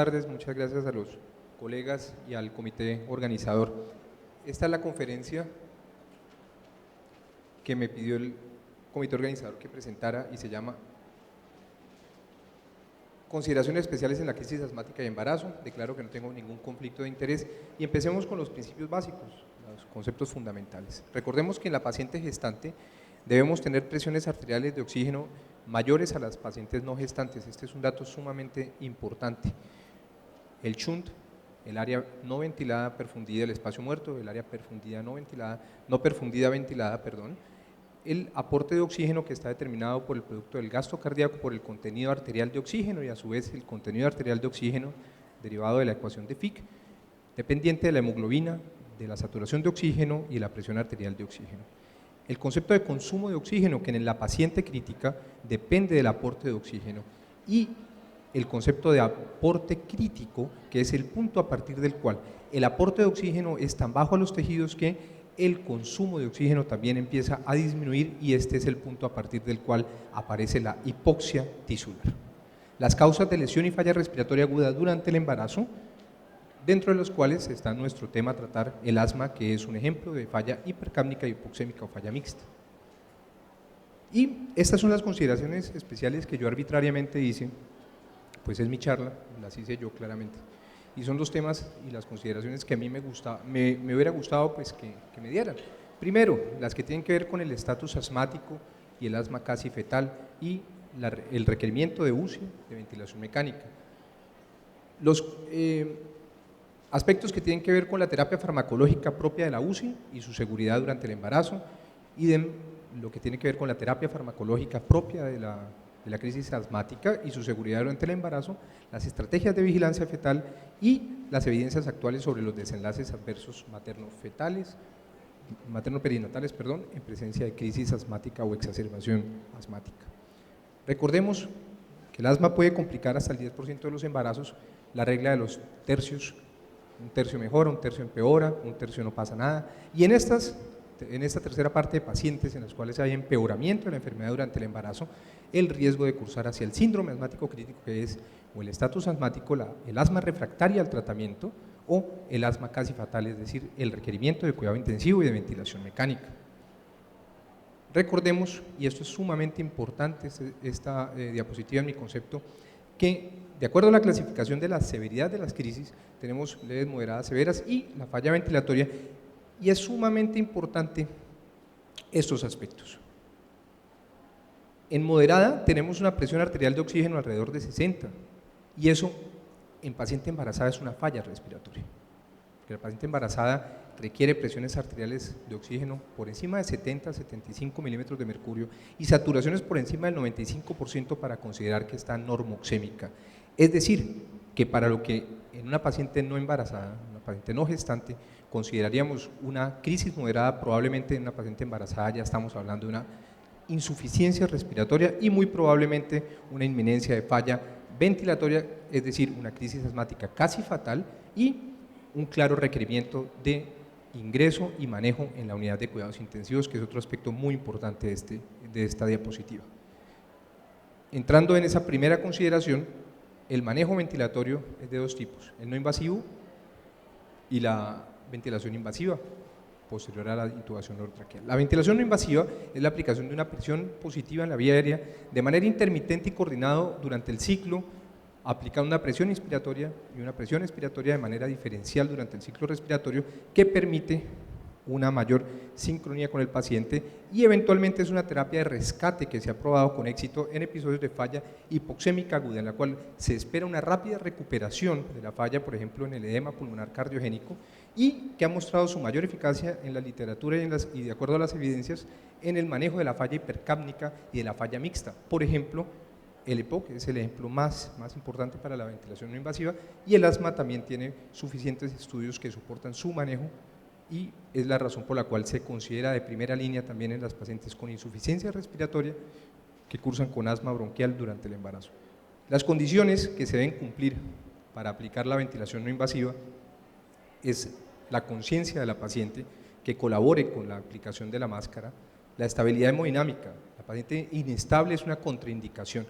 tardes, muchas gracias a los colegas y al comité organizador. Esta es la conferencia que me pidió el comité organizador que presentara y se llama Consideraciones especiales en la crisis asmática y embarazo. Declaro que no tengo ningún conflicto de interés y empecemos con los principios básicos, los conceptos fundamentales. Recordemos que en la paciente gestante debemos tener presiones arteriales de oxígeno mayores a las pacientes no gestantes. Este es un dato sumamente importante. El shunt, el área no ventilada perfundida del espacio muerto, el área perfundida no perfundida ventilada, perdón, el aporte de oxígeno que está determinado por el producto del gasto cardíaco, por el contenido arterial de oxígeno y a su vez el contenido arterial de oxígeno derivado de la ecuación de Fick, dependiente de la hemoglobina, de la saturación de oxígeno y de la presión arterial de oxígeno. El concepto de consumo de oxígeno, que en la paciente crítica depende del aporte de oxígeno, y el concepto de aporte crítico, que es el punto a partir del cual el aporte de oxígeno es tan bajo a los tejidos que el consumo de oxígeno también empieza a disminuir y este es el punto a partir del cual aparece la hipoxia tisular. Las causas de lesión y falla respiratoria aguda durante el embarazo, dentro de los cuales está nuestro tema a tratar el asma, que es un ejemplo de falla hipercápnica, hipoxémica o falla mixta. Y estas son las consideraciones especiales que yo arbitrariamente hice, pues es mi charla, las hice yo claramente. Y son los temas y las consideraciones que a mí me hubiera gustado pues, que me dieran. Primero, las que tienen que ver con el estatus asmático y el asma casi fetal y el requerimiento de UCI, de ventilación mecánica. Los aspectos que tienen que ver con la terapia farmacológica propia de la UCI y su seguridad durante el embarazo, y de lo que tiene que ver con la terapia farmacológica propia de la crisis asmática y su seguridad durante el embarazo, las estrategias de vigilancia fetal y las evidencias actuales sobre los desenlaces adversos materno-perinatales, en presencia de crisis asmática o exacerbación asmática. Recordemos que el asma puede complicar hasta el 10% de los embarazos, la regla de los tercios, un tercio mejora, un tercio empeora, un tercio no pasa nada, y en esta tercera parte de pacientes en las cuales hay empeoramiento de la enfermedad durante el embarazo, el riesgo de cursar hacia el síndrome asmático crítico, que es o el estatus asmático, el asma refractaria al tratamiento o el asma casi fatal, es decir, el requerimiento de cuidado intensivo y de ventilación mecánica. Recordemos, y esto es sumamente importante, esta diapositiva en mi concepto, que de acuerdo a la clasificación de la severidad de las crisis, tenemos leves, moderadas, severas y la falla ventilatoria, y es sumamente importante estos aspectos. En moderada tenemos una presión arterial de oxígeno alrededor de 60 y eso en paciente embarazada es una falla respiratoria, porque la paciente embarazada requiere presiones arteriales de oxígeno por encima de 70 a 75 milímetros de mercurio y saturaciones por encima del 95% para considerar que está normoxémica. Es decir, que para lo que en una paciente no embarazada, una paciente no gestante, consideraríamos una crisis moderada, probablemente en una paciente embarazada ya estamos hablando de una insuficiencia respiratoria y muy probablemente una inminencia de falla ventilatoria, es decir, una crisis asmática casi fatal y un claro requerimiento de ingreso y manejo en la unidad de cuidados intensivos, que es otro aspecto muy importante de esta diapositiva. Entrando en esa primera consideración, el manejo ventilatorio es de dos tipos, el no invasivo y la ventilación invasiva, posterior a la intubación orotraqueal. La ventilación no invasiva es la aplicación de una presión positiva en la vía aérea de manera intermitente y coordinado durante el ciclo, aplicando una presión inspiratoria y una presión expiratoria de manera diferencial durante el ciclo respiratorio que permite una mayor sincronía con el paciente y eventualmente es una terapia de rescate que se ha probado con éxito en episodios de falla hipoxémica aguda, en la cual se espera una rápida recuperación de la falla, por ejemplo en el edema pulmonar cardiogénico, y que ha mostrado su mayor eficacia en la literatura y de acuerdo a las evidencias en el manejo de la falla hipercápnica y de la falla mixta. Por ejemplo, el EPOC es el ejemplo más importante para la ventilación no invasiva y el asma también tiene suficientes estudios que soportan su manejo y es la razón por la cual se considera de primera línea también en las pacientes con insuficiencia respiratoria que cursan con asma bronquial durante el embarazo. Las condiciones que se deben cumplir para aplicar la ventilación no invasiva es la conciencia de la paciente que colabore con la aplicación de la máscara, la estabilidad hemodinámica, la paciente inestable es una contraindicación.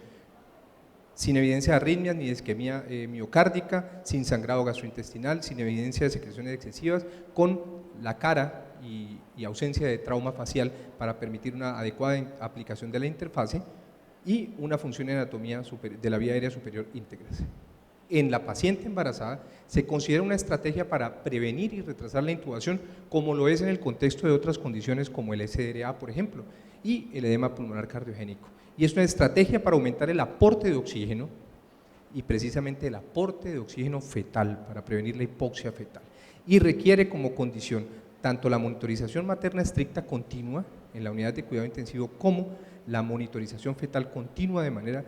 sin evidencia de arritmias ni de isquemia miocárdica, sin sangrado gastrointestinal, sin evidencia de secreciones excesivas, con la cara y ausencia de trauma facial para permitir una adecuada aplicación de la interfase y una función y anatomía de la vía aérea superior íntegras. En la paciente embarazada se considera una estrategia para prevenir y retrasar la intubación, como lo es en el contexto de otras condiciones como el SDRA, por ejemplo, y el edema pulmonar cardiogénico. Y es una estrategia para aumentar el aporte de oxígeno y precisamente el aporte de oxígeno fetal para prevenir la hipoxia fetal. Y requiere como condición tanto la monitorización materna estricta continua en la unidad de cuidado intensivo como la monitorización fetal continua de manera,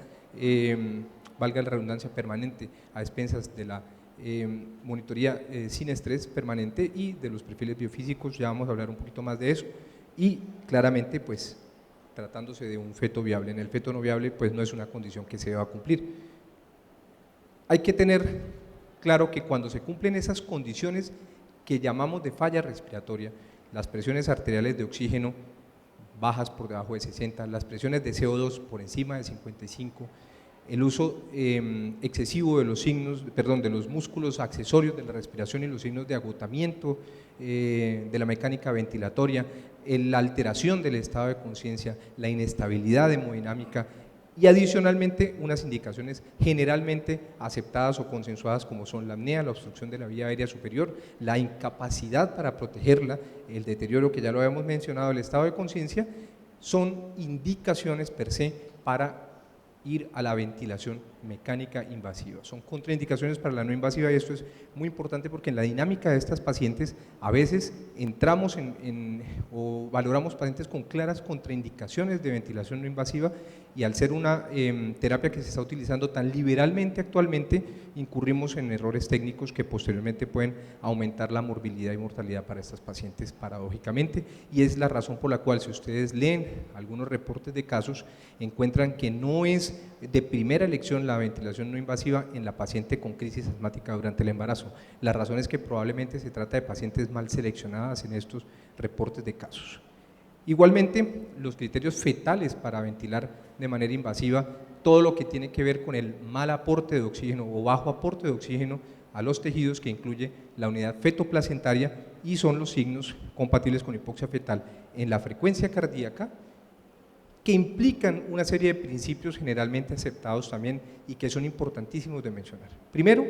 valga la redundancia, permanente a expensas de la monitoría sin estrés permanente y de los perfiles biofísicos. Ya vamos a hablar un poquito más de eso y claramente pues tratándose de un feto viable. En el feto no viable pues no es una condición que se deba cumplir. Hay que tener claro que cuando se cumplen esas condiciones que llamamos de falla respiratoria, las presiones arteriales de oxígeno bajas por debajo de 60, las presiones de CO2 por encima de 55, el uso excesivo de los signos, de los músculos accesorios de la respiración y los signos de agotamiento de la mecánica ventilatoria, la alteración del estado de conciencia, la inestabilidad hemodinámica y adicionalmente unas indicaciones generalmente aceptadas o consensuadas como son la apnea, la obstrucción de la vía aérea superior, la incapacidad para protegerla, el deterioro que ya lo habíamos mencionado, el estado de conciencia, son indicaciones per se para ir a la ventilación mecánica invasiva. Son contraindicaciones para la no invasiva y esto es muy importante porque en la dinámica de estas pacientes a veces entramos o valoramos pacientes con claras contraindicaciones de ventilación no invasiva y al ser una terapia que se está utilizando tan liberalmente actualmente, incurrimos en errores técnicos que posteriormente pueden aumentar la morbilidad y mortalidad para estas pacientes paradójicamente, y es la razón por la cual si ustedes leen algunos reportes de casos, encuentran que no es de primera elección la ventilación no invasiva en la paciente con crisis asmática durante el embarazo. La razón es que probablemente se trata de pacientes mal seleccionadas en estos reportes de casos. Igualmente, los criterios fetales para ventilar de manera invasiva, todo lo que tiene que ver con el mal aporte de oxígeno o bajo aporte de oxígeno a los tejidos, que incluye la unidad fetoplacentaria y son los signos compatibles con hipoxia fetal en la frecuencia cardíaca, que implican una serie de principios generalmente aceptados también y que son importantísimos de mencionar. Primero,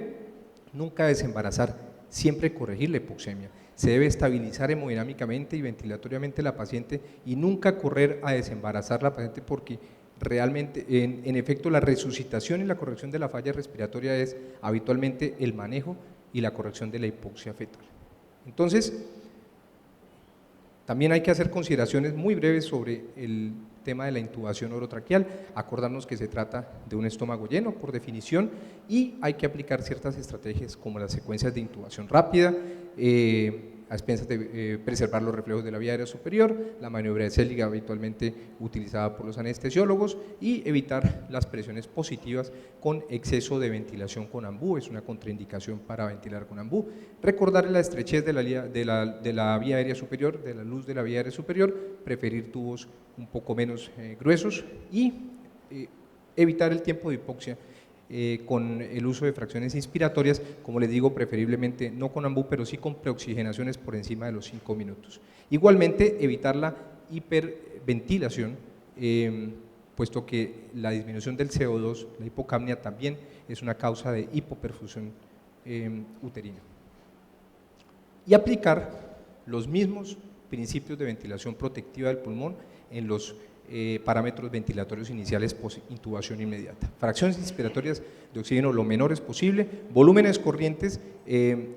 nunca desembarazar, siempre corregir la hipoxemia. Se debe estabilizar hemodinámicamente y ventilatoriamente la paciente y nunca correr a desembarazar la paciente porque realmente, en efecto, la resucitación y la corrección de la falla respiratoria es habitualmente el manejo y la corrección de la hipoxia fetal. Entonces, también hay que hacer consideraciones muy breves sobre el tema de la intubación orotraqueal, acordarnos que se trata de un estómago lleno por definición y hay que aplicar ciertas estrategias como las secuencias de intubación rápida, a expensas de preservar los reflejos de la vía aérea superior, la maniobra de Selig habitualmente utilizada por los anestesiólogos y evitar las presiones positivas con exceso de ventilación con ambú, es una contraindicación para ventilar con ambú. Recordar la estrechez de la vía aérea superior, de la luz de la vía aérea superior, preferir tubos un poco menos gruesos y evitar el tiempo de hipoxia con el uso de fracciones inspiratorias, como les digo, preferiblemente no con ambú, pero sí con preoxigenaciones por encima de los 5 minutos. Igualmente, evitar la hiperventilación, puesto que la disminución del CO2, la hipocapnia, también es una causa de hipoperfusión uterina. Y aplicar los mismos principios de ventilación protectiva del pulmón en los parámetros ventilatorios iniciales post-intubación inmediata. Fracciones inspiratorias de oxígeno lo menores posible, volúmenes corrientes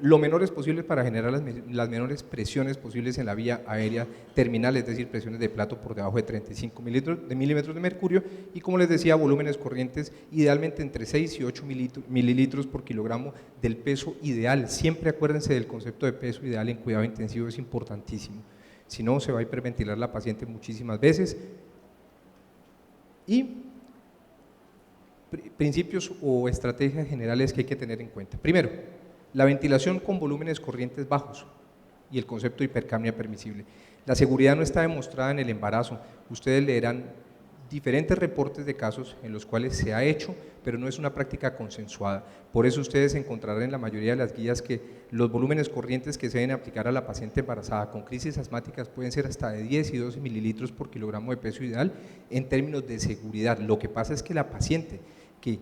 lo menores posible para generar las menores presiones posibles en la vía aérea terminal, es decir, presiones de plato por debajo de 35 milímetros de mercurio y, como les decía, volúmenes corrientes idealmente entre 6 y 8 mililitros por kilogramo del peso ideal. Siempre acuérdense del concepto de peso ideal en cuidado intensivo, es importantísimo. Si no, se va a hiperventilar la paciente muchísimas veces. Y principios o estrategias generales que hay que tener en cuenta. Primero, la ventilación con volúmenes corrientes bajos y el concepto de hipercapnia permisible. La seguridad no está demostrada en el embarazo. Ustedes leerán diferentes reportes de casos en los cuales se ha hecho, pero no es una práctica consensuada. Por eso ustedes encontrarán en la mayoría de las guías que los volúmenes corrientes que se deben aplicar a la paciente embarazada con crisis asmáticas pueden ser hasta de 10 y 12 mililitros por kilogramo de peso ideal en términos de seguridad. Lo que pasa es que la paciente que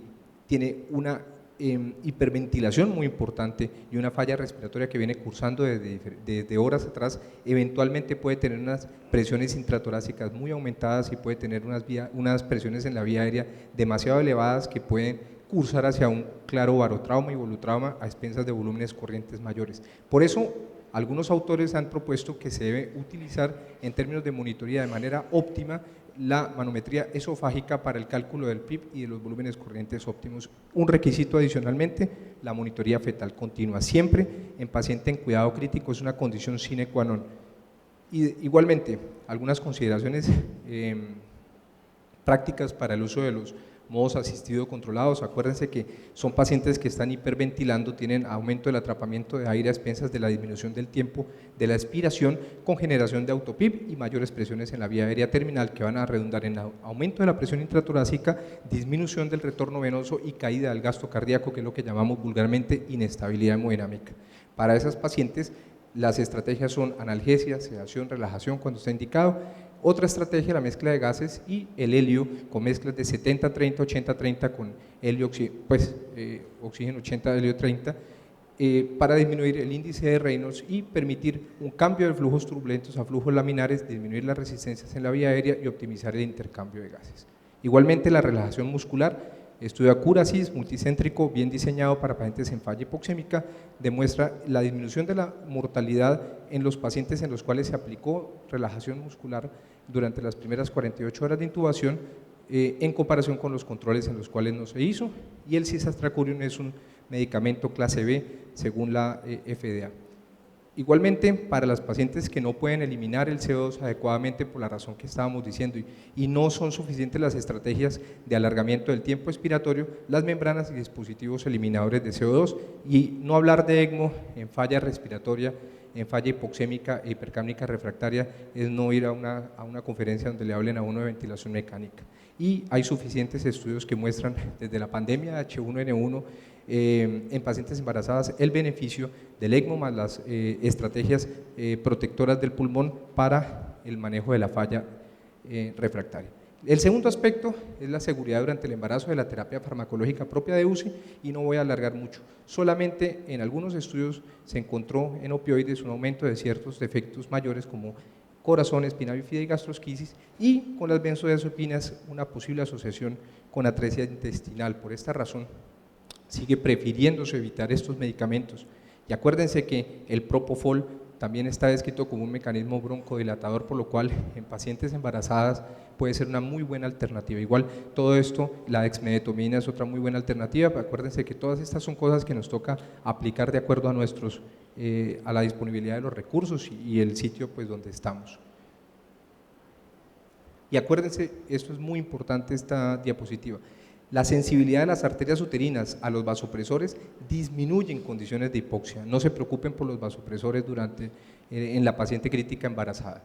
tiene una hiperventilación muy importante y una falla respiratoria que viene cursando desde horas atrás, eventualmente puede tener unas presiones intratorácicas muy aumentadas y puede tener unas presiones en la vía aérea demasiado elevadas que pueden cursar hacia un claro barotrauma y volutrauma a expensas de volúmenes corrientes mayores. Por eso, algunos autores han propuesto que se debe utilizar en términos de monitoría de manera óptima la manometría esofágica para el cálculo del PIB y de los volúmenes corrientes óptimos. Un requisito adicionalmente, la monitoría fetal continua, siempre en paciente en cuidado crítico, es una condición sine qua non. Y igualmente, algunas consideraciones prácticas para el uso de los modos asistido controlados. Acuérdense que son pacientes que están hiperventilando, tienen aumento del atrapamiento de aire a expensas de la disminución del tiempo de la expiración con generación de autopip y mayores presiones en la vía aérea terminal que van a redundar en aumento de la presión intratorácica, disminución del retorno venoso y caída del gasto cardíaco, que es lo que llamamos vulgarmente inestabilidad hemodinámica. Para esas pacientes las estrategias son analgesia, sedación, relajación cuando está indicado. Otra estrategia, la mezcla de gases y el helio con mezclas de 70-30, 80-30 con helio, oxígeno 80, helio 30, para disminuir el índice de Reynolds y permitir un cambio de flujos turbulentos a flujos laminares, disminuir las resistencias en la vía aérea y optimizar el intercambio de gases. Igualmente la relajación muscular, estudio Acurasis multicéntrico bien diseñado para pacientes en falla hipoxémica, demuestra la disminución de la mortalidad en los pacientes en los cuales se aplicó relajación muscular durante las primeras 48 horas de intubación en comparación con los controles en los cuales no se hizo, y el cisatracurium es un medicamento clase B según la FDA. Igualmente, para las pacientes que no pueden eliminar el CO2 adecuadamente por la razón que estábamos diciendo y no son suficientes las estrategias de alargamiento del tiempo expiratorio, las membranas y dispositivos eliminadores de CO2, y no hablar de ECMO en falla respiratoria, en falla hipoxémica e hipercápnica refractaria es no ir a una conferencia donde le hablen a uno de ventilación mecánica. Y hay suficientes estudios que muestran desde la pandemia de H1N1 en pacientes embarazadas el beneficio del ECMO más las estrategias protectoras del pulmón para el manejo de la falla refractaria. El segundo aspecto es la seguridad durante el embarazo de la terapia farmacológica propia de UCI, y no voy a alargar mucho. Solamente en algunos estudios se encontró en opioides un aumento de ciertos defectos mayores como corazón, espina bífida y gastrosquisis, y con las benzodiazepinas una posible asociación con atresia intestinal. Por esta razón sigue prefiriéndose evitar estos medicamentos. Y acuérdense que el propofol también está descrito como un mecanismo broncodilatador, por lo cual en pacientes embarazadas puede ser una muy buena alternativa. Igual todo esto, la dexmedetomidina es otra muy buena alternativa. Acuérdense que todas estas son cosas que nos toca aplicar de acuerdo a la disponibilidad de los recursos y el sitio pues donde estamos. Y acuérdense, esto es muy importante, esta diapositiva. La sensibilidad de las arterias uterinas a los vasopresores disminuye en condiciones de hipoxia. No se preocupen por los vasopresores en la paciente crítica embarazada.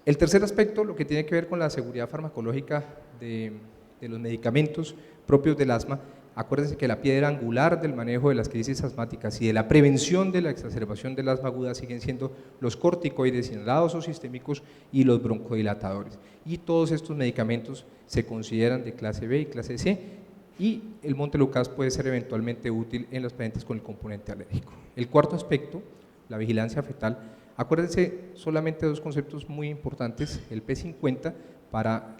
El tercer aspecto, lo que tiene que ver con la seguridad farmacológica de los medicamentos propios del asma. Acuérdense que la piedra angular del manejo de las crisis asmáticas y de la prevención de la exacerbación del asma aguda siguen siendo los corticoides inhalados o sistémicos y los broncodilatadores. Y todos estos medicamentos se consideran de clase B y clase C, y el montelukast puede ser eventualmente útil en los pacientes con el componente alérgico. El cuarto aspecto, la vigilancia fetal. Acuérdense solamente dos conceptos muy importantes: el P50 para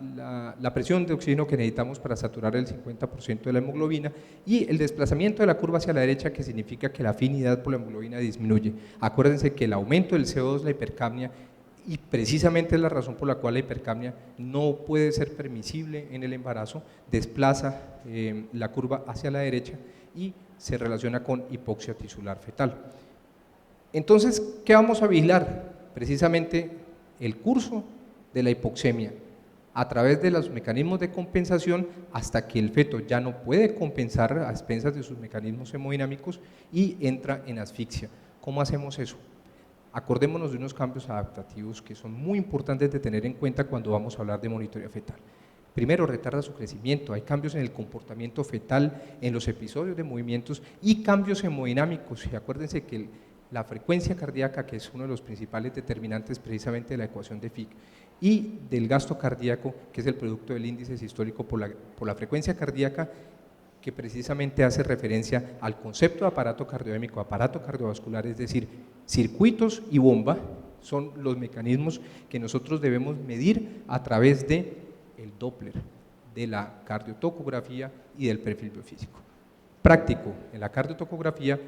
la presión de oxígeno que necesitamos para saturar el 50% de la hemoglobina, y el desplazamiento de la curva hacia la derecha, que significa que la afinidad por la hemoglobina disminuye. Acuérdense que el aumento del CO2, la hipercapnia, y precisamente es la razón por la cual la hipercapnia no puede ser permisible en el embarazo, desplaza la curva hacia la derecha y se relaciona con hipoxia tisular fetal. Entonces, ¿qué vamos a vigilar? Precisamente el curso de la hipoxemia a través de los mecanismos de compensación hasta que el feto ya no puede compensar a expensas de sus mecanismos hemodinámicos y entra en asfixia. ¿Cómo hacemos eso? Acordémonos de unos cambios adaptativos que son muy importantes de tener en cuenta cuando vamos a hablar de monitoría fetal. primero retarda su crecimiento, hay cambios en el comportamiento fetal, en los episodios de movimientos y cambios hemodinámicos. Y acuérdense que la frecuencia cardíaca, que es uno de los principales determinantes precisamente de la ecuación de Fick, y del gasto cardíaco, que es el producto del índice sistólico por la frecuencia cardíaca, que precisamente hace referencia al concepto de aparato cardiodémico, aparato cardiovascular, es decir, circuitos y bomba, son los mecanismos que nosotros debemos medir a través del Doppler, de la cardiotocografía y del perfil biofísico. Práctico, en la cardiotocografía,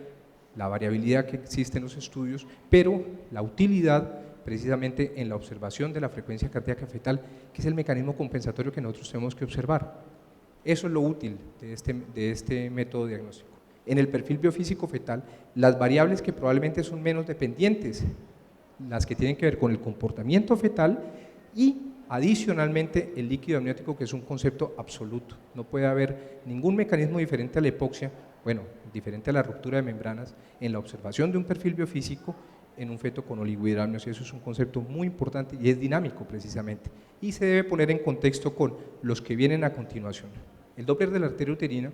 la variabilidad que existe en los estudios, pero la utilidad precisamente en la observación de la frecuencia cardíaca fetal, que es el mecanismo compensatorio que nosotros tenemos que observar. Eso es lo útil de este método diagnóstico. En el perfil biofísico fetal, las variables que probablemente son menos dependientes, las que tienen que ver con el comportamiento fetal y adicionalmente el líquido amniótico, que es un concepto absoluto. No puede haber ningún mecanismo diferente a la hipoxia, bueno, diferente a la ruptura de membranas, en la observación de un perfil biofísico en un feto con oligohidramnios. Eso es un concepto muy importante y es dinámico precisamente, y se debe poner en contexto con los que vienen a continuación. El Doppler de la arteria uterina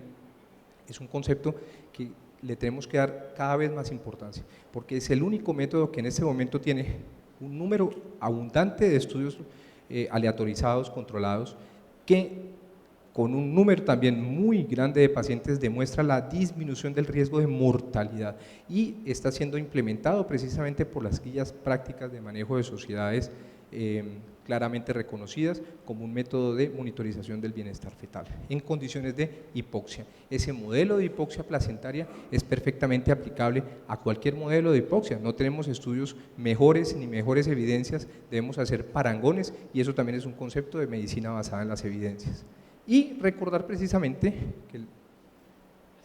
es un concepto que le tenemos que dar cada vez más importancia, porque es el único método que en este momento tiene un número abundante de estudios aleatorizados, controlados, que con un número también muy grande de pacientes demuestra la disminución del riesgo de mortalidad y está siendo implementado precisamente por las guías prácticas de manejo de sociedades claramente reconocidas como un método de monitorización del bienestar fetal en condiciones de hipoxia. Ese modelo de hipoxia placentaria es perfectamente aplicable a cualquier modelo de hipoxia, no tenemos estudios mejores ni mejores evidencias, debemos hacer parangones y eso también es un concepto de medicina basada en las evidencias. Y recordar precisamente que el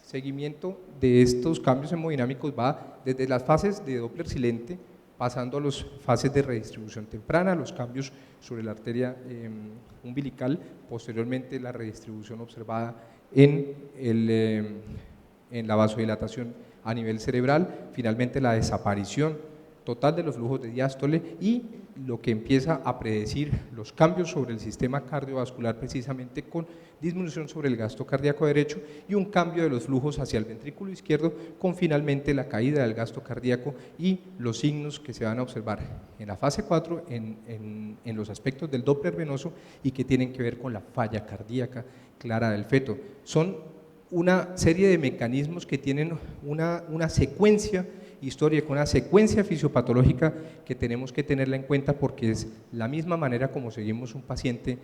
seguimiento de estos cambios hemodinámicos va desde las fases de Doppler silente, pasando a las fases de redistribución temprana, los cambios sobre la arteria umbilical, posteriormente la redistribución observada en la vasodilatación a nivel cerebral, finalmente la desaparición total de los flujos de diástole y lo que empieza a predecir los cambios sobre el sistema cardiovascular precisamente con disminución sobre el gasto cardíaco derecho y un cambio de los flujos hacia el ventrículo izquierdo con finalmente la caída del gasto cardíaco y los signos que se van a observar en la fase 4 en los aspectos del Doppler venoso y que tienen que ver con la falla cardíaca clara del feto. Son una serie de mecanismos que tienen una secuencia histórica, una secuencia fisiopatológica que tenemos que tenerla en cuenta porque es la misma manera como seguimos un paciente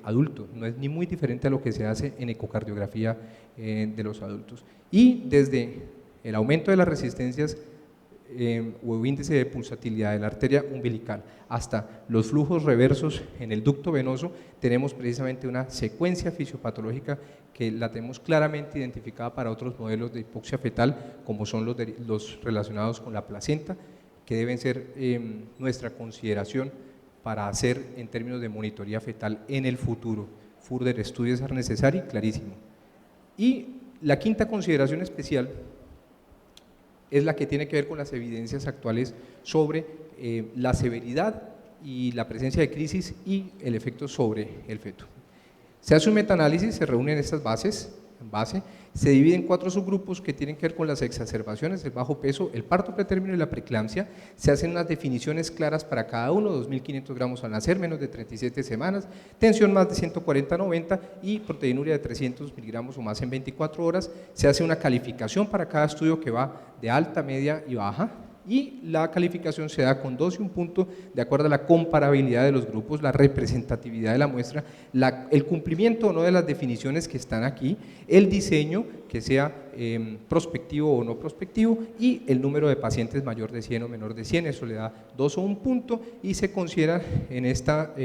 adulto, no es ni muy diferente a lo que se hace en ecocardiografía de los adultos. Y desde el aumento de las resistencias o índice de pulsatilidad de la arteria umbilical hasta los flujos reversos en el ducto venoso, tenemos precisamente una secuencia fisiopatológica que la tenemos claramente identificada para otros modelos de hipoxia fetal, como son los relacionados con la placenta, que deben ser nuestra consideración para hacer en términos de monitoría fetal en el futuro. Further studies are necessary, clarísimo. Y la quinta consideración especial es la que tiene que ver con las evidencias actuales sobre la severidad y la presencia de crisis y el efecto sobre el feto. Se hace un metaanálisis, se reúnen estas bases, se divide en 4 subgrupos que tienen que ver con las exacerbaciones, el bajo peso, el parto pretérmino y la preeclampsia. Se hacen unas definiciones claras para cada uno, 2.500 gramos al nacer, menos de 37 semanas, tensión más de 140/90 y proteinuria de 300 miligramos o más en 24 horas. Se hace una calificación para cada estudio que va de alta, media y baja. Y la calificación se da con 2 y un punto de acuerdo a la comparabilidad de los grupos, la representatividad de la muestra, el cumplimiento o no de las definiciones que están aquí, el diseño que sea prospectivo o no prospectivo y el número de pacientes mayor de 100 o menor de 100, eso le da 2 o 1 punto y se considera en esta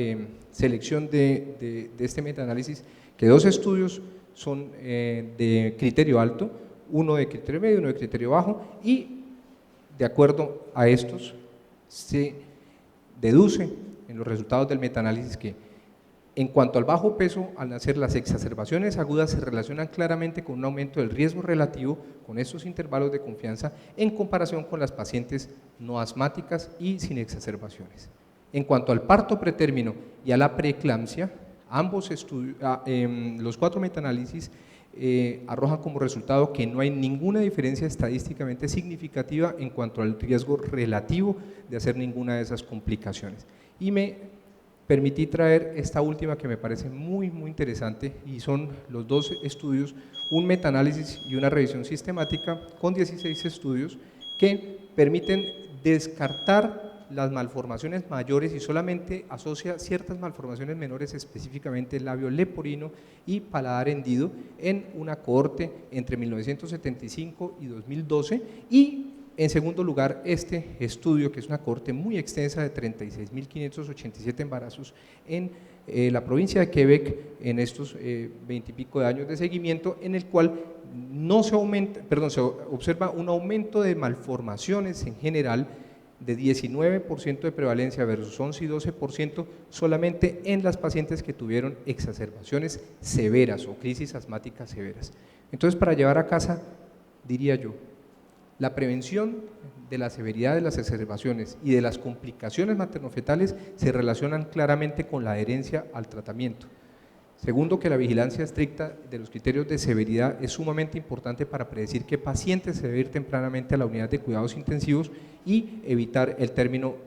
selección de este metaanálisis que 2 estudios son de criterio alto, uno de criterio medio, uno de criterio bajo y de acuerdo a estos, se deduce en los resultados del metaanálisis que en cuanto al bajo peso, al nacer las exacerbaciones agudas se relacionan claramente con un aumento del riesgo relativo con estos intervalos de confianza en comparación con las pacientes no asmáticas y sin exacerbaciones. En cuanto al parto pretérmino y a la preeclampsia, Los 4 metaanálisis arrojan como resultado que no hay ninguna diferencia estadísticamente significativa en cuanto al riesgo relativo de hacer ninguna de esas complicaciones. Y me permití traer esta última que me parece muy interesante, y son los 2 estudios, un metaanálisis y una revisión sistemática con 16 estudios que permiten descartar las malformaciones mayores y solamente asocia ciertas malformaciones menores, específicamente el labio leporino y paladar hendido, en una cohorte entre 1975 y 2012, y en segundo lugar este estudio, que es una cohorte muy extensa de 36.587 embarazos en la provincia de Quebec en estos 20 y pico de años de seguimiento, en el cual se observa un aumento de malformaciones en general de 19% de prevalencia versus 11 y 12% solamente en las pacientes que tuvieron exacerbaciones severas o crisis asmáticas severas. Entonces, para llevar a casa, diría yo, la prevención de la severidad de las exacerbaciones y de las complicaciones maternofetales se relacionan claramente con la adherencia al tratamiento. Segundo, que la vigilancia estricta de los criterios de severidad es sumamente importante para predecir qué paciente se debe ir tempranamente a la unidad de cuidados intensivos y evitar el término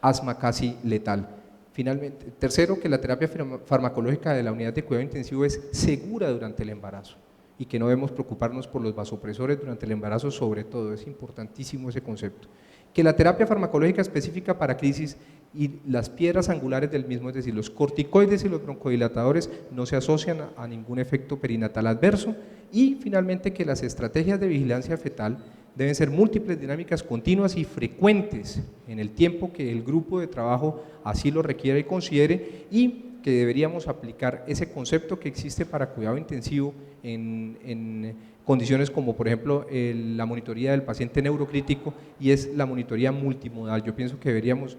asma casi letal. Finalmente, tercero, que la terapia farmacológica de la unidad de cuidado intensivo es segura durante el embarazo y que no debemos preocuparnos por los vasopresores durante el embarazo, sobre todo, es importantísimo ese concepto. Que la terapia farmacológica específica para crisis y las piedras angulares del mismo, es decir, los corticoides y los broncodilatadores, no se asocian a ningún efecto perinatal adverso, y finalmente que las estrategias de vigilancia fetal deben ser múltiples, dinámicas, continuas y frecuentes en el tiempo que el grupo de trabajo así lo requiera y considere, y que deberíamos aplicar ese concepto que existe para cuidado intensivo en condiciones como por ejemplo la monitoría del paciente neurocrítico, y es la monitoría multimodal. Yo pienso que deberíamos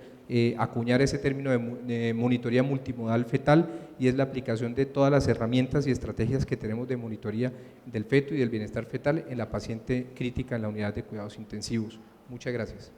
acuñar ese término de monitoría multimodal fetal, y es la aplicación de todas las herramientas y estrategias que tenemos de monitoría del feto y del bienestar fetal en la paciente crítica en la unidad de cuidados intensivos. Muchas gracias.